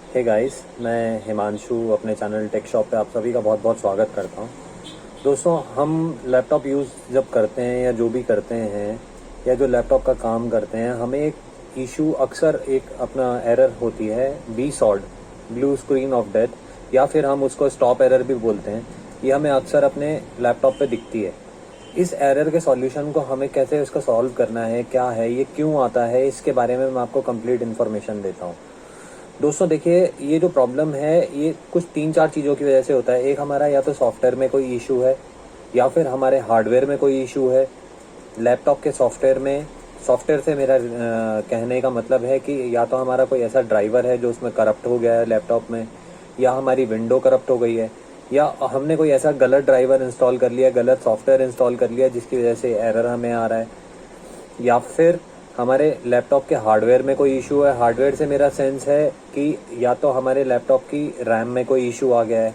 Hey guys, मैं हिमांशु अपने channel take shop पे आप सभी का बहुत बहुत स्वागत करता हूँ। दोस्तों, हम लैपटॉप यूज़ जब करते हैं या जो भी करते हैं या जो लैपटॉप का काम करते हैं, हमें एक इशू अक्सर एक अपना एरर होती है, बी सॉल्ड, ब्लू स्क्रीन ऑफ डेथ, या फिर हम उसको स्टॉप एरर भी बोलते हैं। ये हमें अक्सर अपने लैपटॉप पे दिखती है। इस एरर के सॉल्यूशन को हमें कैसे उसका सॉल्व करना है, क्या है, ये क्यों आता है, इसके बारे में मैं आपको कंप्लीट इन्फॉर्मेशन देता हूँ। दोस्तों देखिए, ये जो प्रॉब्लम है ये कुछ 3-4 चीज़ों की वजह से होता है। एक हमारा या तो सॉफ्टवेयर में कोई इशू है, या फिर हमारे हार्डवेयर में कोई इशू है। लैपटॉप के सॉफ्टवेयर में, सॉफ्टवेयर से मेरा कहने का मतलब है कि या तो हमारा कोई ऐसा ड्राइवर है जो उसमें करप्ट हो गया है लैपटॉप में, या हमारी विंडो करप्ट हो गई है, या हमने कोई ऐसा गलत ड्राइवर इंस्टॉल कर लिया, गलत सॉफ्टवेयर इंस्टॉल कर लिया जिसकी वजह से एरर हमें आ रहा है, या फिर हमारे लैपटॉप के हार्डवेयर में कोई इशू है। हार्डवेयर से मेरा सेंस है कि या तो हमारे लैपटॉप की रैम में कोई इशू आ गया है,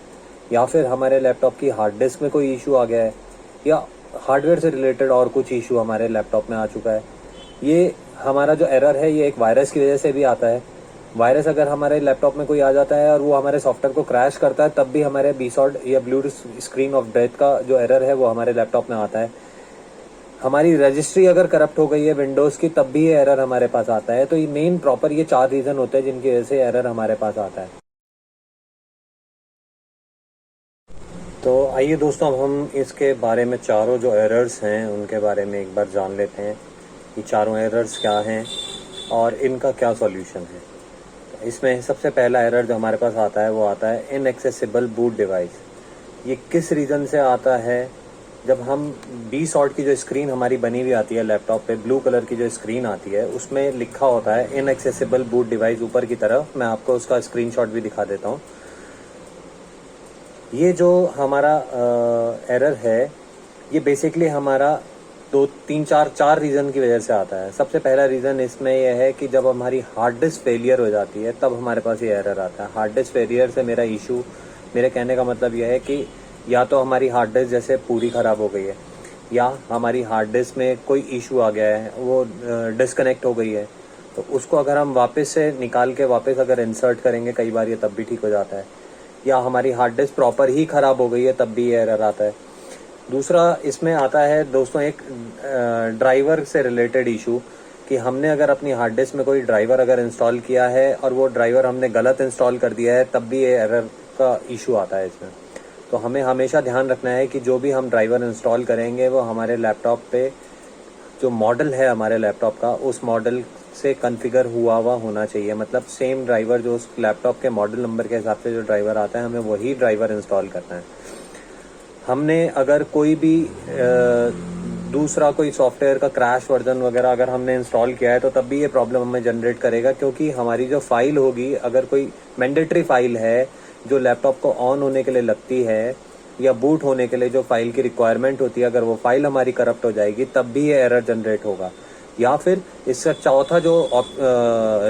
या फिर हमारे लैपटॉप की हार्ड डिस्क में कोई इशू आ गया है, या हार्डवेयर से रिलेटेड और कुछ इशू हमारे लैपटॉप में आ चुका है। ये हमारा जो एरर है ये एक वायरस की वजह से भी आता है। वायरस अगर हमारे लैपटॉप में कोई आ जाता है और वो हमारे सॉफ्टवेयर को क्रैश करता है, तब भी हमारे बीसॉल्ट या ब्लू स्क्रीन ऑफ डेथ का जो एरर है वो हमारे लैपटॉप में आता है। हमारी रजिस्ट्री अगर करप्ट हो गई है विंडोज़ की, तब भी ये एरर हमारे पास आता है। तो ये मेन प्रॉपर ये 4 रीज़न होते हैं जिनकी वजह से एरर हमारे पास आता है। तो आइए दोस्तों, अब हम इसके बारे में चारों जो एरर्स हैं उनके बारे में एक बार जान लेते हैं। ये चारों एरर्स क्या हैं और इनका क्या सॉल्यूशन है। इसमें सबसे पहला एरर जो हमारे पास आता है वो आता है इनएक्सेसिबल बूट डिवाइस। ये किस रीज़न से आता है? जब हम बी सॉल्ट की जो स्क्रीन हमारी बनी हुई आती है लैपटॉप पे, ब्लू कलर की जो स्क्रीन आती है उसमें लिखा होता है इनएक्सेसिबल बूट डिवाइस ऊपर की तरफ। मैं आपको उसका स्क्रीनशॉट भी दिखा देता हूँ। ये जो हमारा एरर है ये बेसिकली हमारा 2 3 4 रीज़न की वजह से आता है। सबसे पहला रीज़न इसमें यह है कि जब हमारी हार्ड डिस्क फेलियर हो जाती है तब हमारे पास ये एरर आता है। हार्ड डिस्क फेलियर से मेरा इशू, मेरे कहने का मतलब यह है कि या तो हमारी हार्ड डिस्क जैसे पूरी ख़राब हो गई है, या हमारी हार्ड डिस्क में कोई इशू आ गया है, वो डिस्कनेक्ट हो गई है। तो उसको अगर हम वापस से निकाल के वापस अगर इंसर्ट करेंगे कई बार ये तब भी ठीक हो जाता है। या हमारी हार्ड डिस्क प्रॉपर ही ख़राब हो गई है तब भी ये एरर आता है। दूसरा इसमें आता है दोस्तों एक ड्राइवर से रिलेटेड इशू, कि हमने अगर अपनी हार्ड डिस्क में कोई ड्राइवर अगर इंस्टॉल किया है और वो ड्राइवर हमने गलत इंस्टॉल कर दिया है, तब भी ये एरर का इशू आता है इसमें। तो हमें हमेशा ध्यान रखना है कि जो भी हम ड्राइवर इंस्टॉल करेंगे वो हमारे लैपटॉप पे जो मॉडल है हमारे लैपटॉप का, उस मॉडल से कॉन्फ़िगर हुआ होना चाहिए। मतलब सेम ड्राइवर जो उस लैपटॉप के मॉडल नंबर के हिसाब से जो ड्राइवर आता है, हमें वही ड्राइवर इंस्टॉल करना है। हमने अगर कोई भी दूसरा कोई सॉफ्टवेयर का क्रैश वर्जन वगैरह अगर हमने इंस्टॉल किया है, तो तब भी ये प्रॉब्लम हमें जनरेट करेगा, क्योंकि हमारी जो फाइल होगी, अगर कोई मैंडेटरी फाइल है जो लैपटॉप को ऑन होने के लिए लगती है या बूट होने के लिए जो फाइल की रिक्वायरमेंट होती है, अगर वो फाइल हमारी करप्ट हो जाएगी तब भी ये एरर जनरेट होगा। या फिर इसका चौथा जो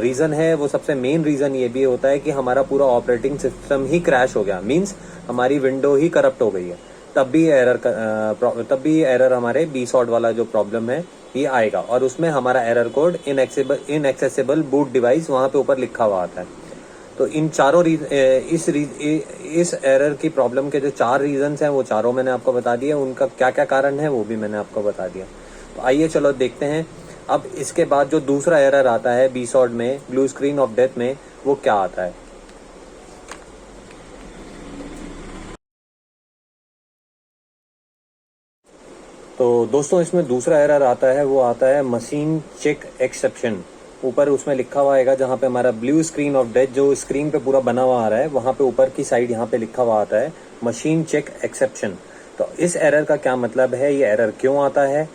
रीज़न है, वो सबसे मेन रीज़न ये भी होता है कि हमारा पूरा ऑपरेटिंग सिस्टम ही क्रैश हो गया, मीन्स हमारी विंडो ही करप्ट हो गई है, तब भी एरर हमारे बी सॉल्ट वाला जो प्रॉब्लम है ये आएगा, और उसमें हमारा error code inaccessible boot device वहाँ पे ऊपर लिखा हुआ आता है। तो इन चारों इस एरर की प्रॉब्लम के जो 4 रीजंस हैं वो चारों मैंने आपको बता दिए। उनका क्या क्या कारण है वो भी मैंने आपको बता दिया। तो आइए चलो देखते हैं अब इसके बाद जो दूसरा एरर आता है बी सॉल्ट में, ब्लू स्क्रीन ऑफ डेथ में, वो क्या आता है। तो दोस्तों इसमें दूसरा एरर आता है, वो आता है मशीन चेक एक्सेप्शन। ऊपर उसमें लिखा हुआ आएगा, जहाँ पे हमारा ब्लू स्क्रीन ऑफ डेथ जो स्क्रीन पे पूरा बना हुआ आ रहा है, वहाँ पे ऊपर की साइड यहाँ पे लिखा हुआ आता है मशीन चेक एक्सेप्शन। तो इस एरर का क्या मतलब है, ये एरर क्यों आता है?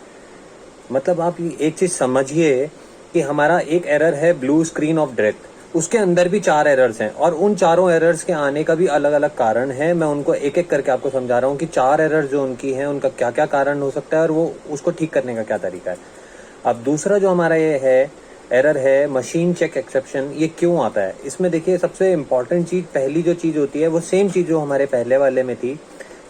मतलब आप एक चीज़ समझिए कि हमारा एक एरर है ब्लू स्क्रीन ऑफ डेथ, उसके अंदर भी 4 एरर्स हैं, और उन चारों एरर्स के आने का भी अलग अलग कारण है। मैं उनको एक एक करके आपको समझा रहा हूँ कि 4 एरर्स जो उनकी हैं उनका क्या क्या कारण हो सकता है और वो उसको ठीक करने का क्या तरीका है। अब दूसरा जो हमारा ये है एरर है मशीन चेक एक्सेप्शन, ये क्यों आता है? इसमें देखिए सबसे इंपॉर्टेंट चीज़, पहली जो चीज़ होती है वो सेम चीज़ जो हमारे पहले वाले में थी,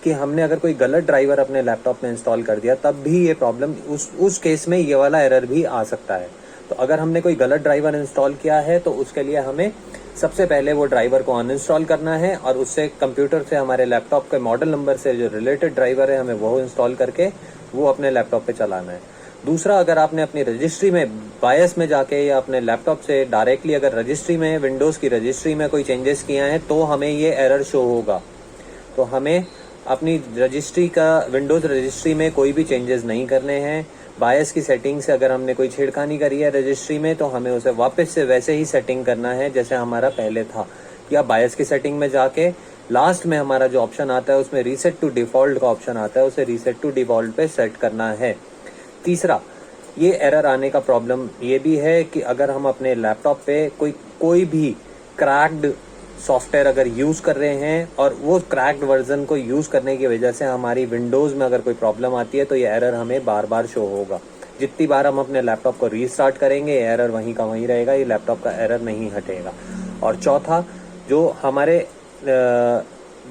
कि हमने अगर कोई गलत ड्राइवर अपने लैपटॉप में इंस्टॉल कर दिया तब भी ये प्रॉब्लम, उस केस में ये वाला एरर भी आ सकता है। तो अगर हमने कोई गलत ड्राइवर इंस्टॉल किया है तो उसके लिए हमें सबसे पहले वो ड्राइवर को अनइंस्टॉल करना है और उससे कंप्यूटर से हमारे लैपटॉप के मॉडल नंबर से जो रिलेटेड ड्राइवर है हमें वो इंस्टॉल करके वो अपने लैपटॉप पे चलाना है। दूसरा, अगर आपने अपनी रजिस्ट्री में बायस में जाके या अपने लैपटॉप से डायरेक्टली अगर रजिस्ट्री में विंडोज़ की रजिस्ट्री में कोई चेंजेस किया है तो हमें ये एरर शो होगा। तो हमें अपनी रजिस्ट्री का विंडोज़ रजिस्ट्री में कोई भी चेंजेस नहीं करने हैं। बायस की सेटिंग से अगर हमने कोई छेड़खानी करी है रजिस्ट्री में तो हमें उसे वापस से वैसे ही सेटिंग करना है जैसे हमारा पहले था। या बायस की सेटिंग में जाके लास्ट में हमारा जो ऑप्शन आता है उसमें रीसेट टू डिफ़ॉल्ट का ऑप्शन आता है, उसे रीसेट टू डिफ़ॉल्ट पे सेट करना है। तीसरा, ये एरर आने का प्रॉब्लम ये भी है कि अगर हम अपने लैपटॉप पे कोई भी क्रैक्ड सॉफ्टवेयर अगर यूज़ कर रहे हैं और वो क्रैक्ड वर्जन को यूज़ करने की वजह से हमारी विंडोज़ में अगर कोई प्रॉब्लम आती है तो ये एरर हमें बार बार शो होगा। जितनी बार हम अपने लैपटॉप को रीस्टार्ट करेंगे ये एरर वहीं का वहीं रहेगा, ये लैपटॉप का एरर नहीं हटेगा। और चौथा, जो हमारे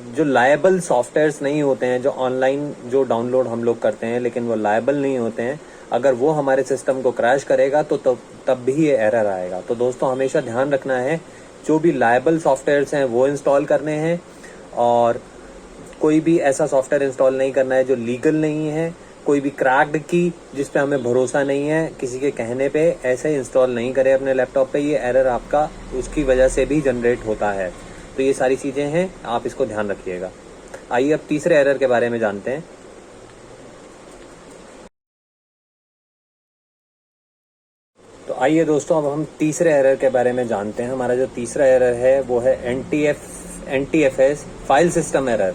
जो लायबल सॉफ्टवेयर्स नहीं होते हैं, जो ऑनलाइन जो डाउनलोड हम लोग करते हैं लेकिन वो लायबल नहीं होते हैं, अगर वो हमारे सिस्टम को क्रैश करेगा तो तब भी ये एरर आएगा। तो दोस्तों हमेशा ध्यान रखना है, जो भी लायबल सॉफ्टवेयर्स हैं वो इंस्टॉल करने हैं और कोई भी ऐसा सॉफ्टवेयर इंस्टॉल नहीं करना है जो लीगल नहीं है। कोई भी क्रैक्ड की जिस पे हमें भरोसा नहीं है, किसी के कहने पे ऐसे इंस्टॉल नहीं करें अपने लैपटॉप पे, ये एरर आपका उसकी वजह से भी जनरेट होता है। तो ये सारी चीज़ें हैं, आप इसको ध्यान रखिएगा। आइए अब तीसरे एरर के बारे में जानते हैं। तो आइए दोस्तों अब हम तीसरे एरर के बारे में जानते हैं। हमारा जो तीसरा एरर है वो है NTFS फाइल सिस्टम एरर।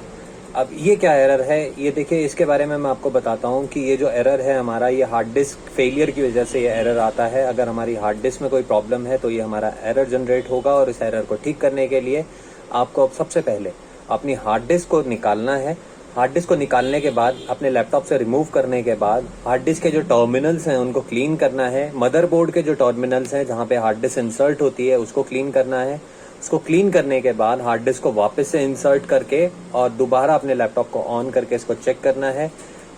अब ये क्या एरर है ये देखिए, इसके बारे में मैं आपको बताता हूँ कि ये जो एरर है हमारा, ये हार्ड डिस्क फेलियर की वजह से ये एरर आता है। अगर हमारी हार्ड डिस्क में कोई प्रॉब्लम है तो ये हमारा एरर जनरेट होगा और इस एरर को ठीक करने के लिए आपको सबसे पहले अपनी हार्ड डिस्क को निकालना है। हार्ड डिस्क को निकालने के बाद अपने लैपटॉप से रिमूव करने के बाद हार्ड डिस्क के जो टर्मिनल्स हैं उनको क्लीन करना है। मदरबोर्ड के जो टर्मिनल्स हैं जहाँ पे हार्ड डिस्क इंसर्ट होती है उसको क्लीन करना है। उसको क्लीन करने के बाद हार्ड डिस्क को वापस से इंसर्ट करके और दोबारा अपने लैपटॉप को ऑन करके इसको चेक करना है।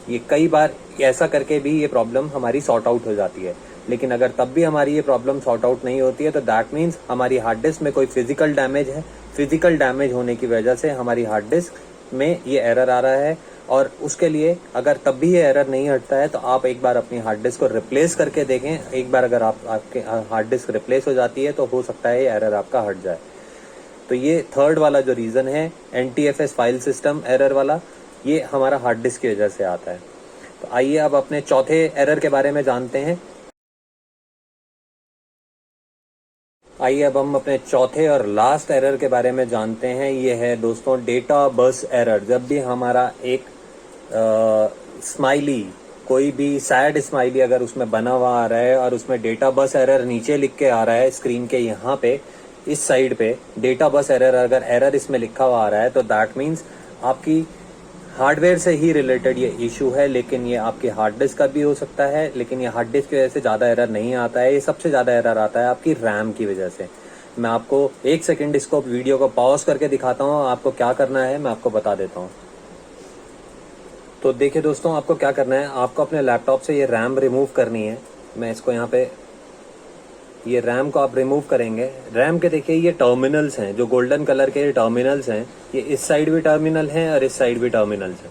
ये कई बार ऐसा करके भी ये प्रॉब्लम हमारी सॉर्ट आउट हो जाती है, लेकिन अगर तब भी हमारी ये प्रॉब्लम सॉर्ट आउट नहीं होती है तो दैट मीन्स हमारी हार्ड डिस्क में कोई फिजिकल डैमेज है। फिजिकल डैमेज होने की वजह से हमारी हार्ड डिस्क में ये एरर आ रहा है और उसके लिए अगर तब भी ये एरर नहीं हटता है तो आप एक बार अपनी हार्ड डिस्क को रिप्लेस करके देखें। एक बार अगर आपके हार्ड डिस्क रिप्लेस हो जाती है तो हो सकता है ये एरर आपका हट जाए। तो ये थर्ड वाला जो रीज़न है NTFS फाइल सिस्टम एरर वाला, ये हमारा हार्ड डिस्क की वजह से आता है। तो आइए अब अपने चौथे एरर के बारे में जानते हैं। आइए अब हम अपने चौथे और लास्ट एरर के बारे में जानते हैं। ये है दोस्तों डेटा बस एरर। जब भी हमारा एक स्माइली, कोई भी सैड स्माइली अगर उसमें बना हुआ आ रहा है और उसमें डेटा बस एरर नीचे लिख के आ रहा है स्क्रीन के यहाँ पे इस साइड पे डेटा बस एरर, अगर एरर इसमें लिखा हुआ आ रहा है तो दैट मीन्स आपकी हार्डवेयर से ही रिलेटेड ये इशू है। लेकिन ये आपकी हार्ड डिस्क का भी हो सकता है, लेकिन ये हार्ड डिस्क की वजह से ज़्यादा एरर नहीं आता है। ये सबसे ज़्यादा एरर आता है आपकी रैम की वजह से। मैं आपको एक सेकंड इसको वीडियो को पॉज करके दिखाता हूँ, आपको क्या करना है मैं आपको बता देता हूँ। तो देखिए दोस्तों, आपको क्या करना है, आपको अपने लैपटॉप से ये रैम रिमूव करनी है। मैं इसको यहाँ पे, ये रैम को आप रिमूव करेंगे। रैम के देखिए ये टर्मिनल्स हैं, जो गोल्डन कलर के टर्मिनल्स हैं, ये इस साइड भी टर्मिनल हैं और इस साइड भी टर्मिनल्स हैं।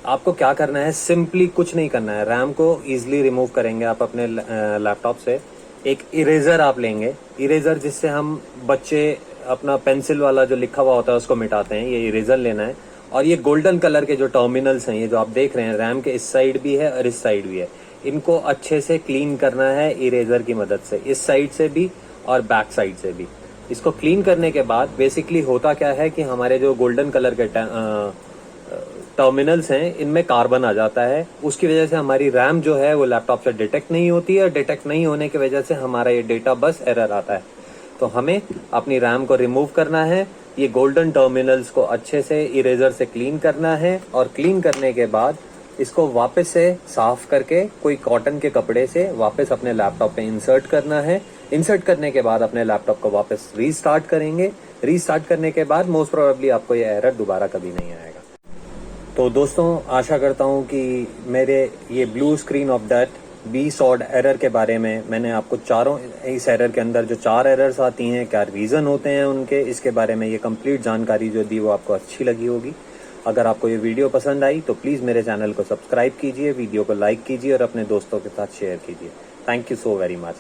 आपको क्या करना है, सिंपली कुछ नहीं करना है। रैम को ईजिली रिमूव करेंगे आप अपने लैपटॉप से। एक इरेजर आप लेंगे, इरेजर जिससे हम बच्चे अपना पेंसिल वाला जो लिखा हुआ होता है उसको मिटाते हैं, ये इरेजर लेना है। और ये गोल्डन कलर के जो टर्मिनल्स हैं, ये जो आप देख रहे हैं रैम के इस साइड भी है और इस साइड भी है, इनको अच्छे से क्लीन करना है इरेजर की मदद से, इस साइड से भी और बैक साइड से भी। इसको क्लीन करने के बाद बेसिकली होता क्या है कि हमारे जो गोल्डन कलर के टर्मिनल्स हैं इनमें कार्बन आ जाता है। उसकी वजह से हमारी रैम जो है वो लैपटॉप से डिटेक्ट नहीं होती है और डिटेक्ट नहीं होने की वजह से हमारा ये डेटा बस एरर आता है। तो हमें अपनी रैम को रिमूव करना है, ये गोल्डन टर्मिनल्स को अच्छे से इरेजर से क्लीन करना है और क्लीन करने के बाद इसको वापस से साफ करके कोई कॉटन के कपड़े से वापस अपने लैपटॉप पे इंसर्ट करना है। इंसर्ट करने के बाद अपने लैपटॉप को वापस रीस्टार्ट करेंगे। रीस्टार्ट करने के बाद मोस्ट प्रोबेबली आपको ये एरर दोबारा कभी नहीं आएगा। तो दोस्तों आशा करता हूँ कि मेरे ये blue screen of death B sword error के बारे में मैंने आपको चारों, इस एरर के अंदर जो 4 एरर्स आती हैं, क्या रीज़न होते हैं उनके, इसके बारे में ये कंप्लीट जानकारी जो दी वो आपको अच्छी लगी होगी। अगर आपको ये वीडियो पसंद आई तो प्लीज़ मेरे चैनल को सब्सक्राइब कीजिए, वीडियो को लाइक कीजिए और अपने दोस्तों के साथ शेयर कीजिए। Thank you so very much.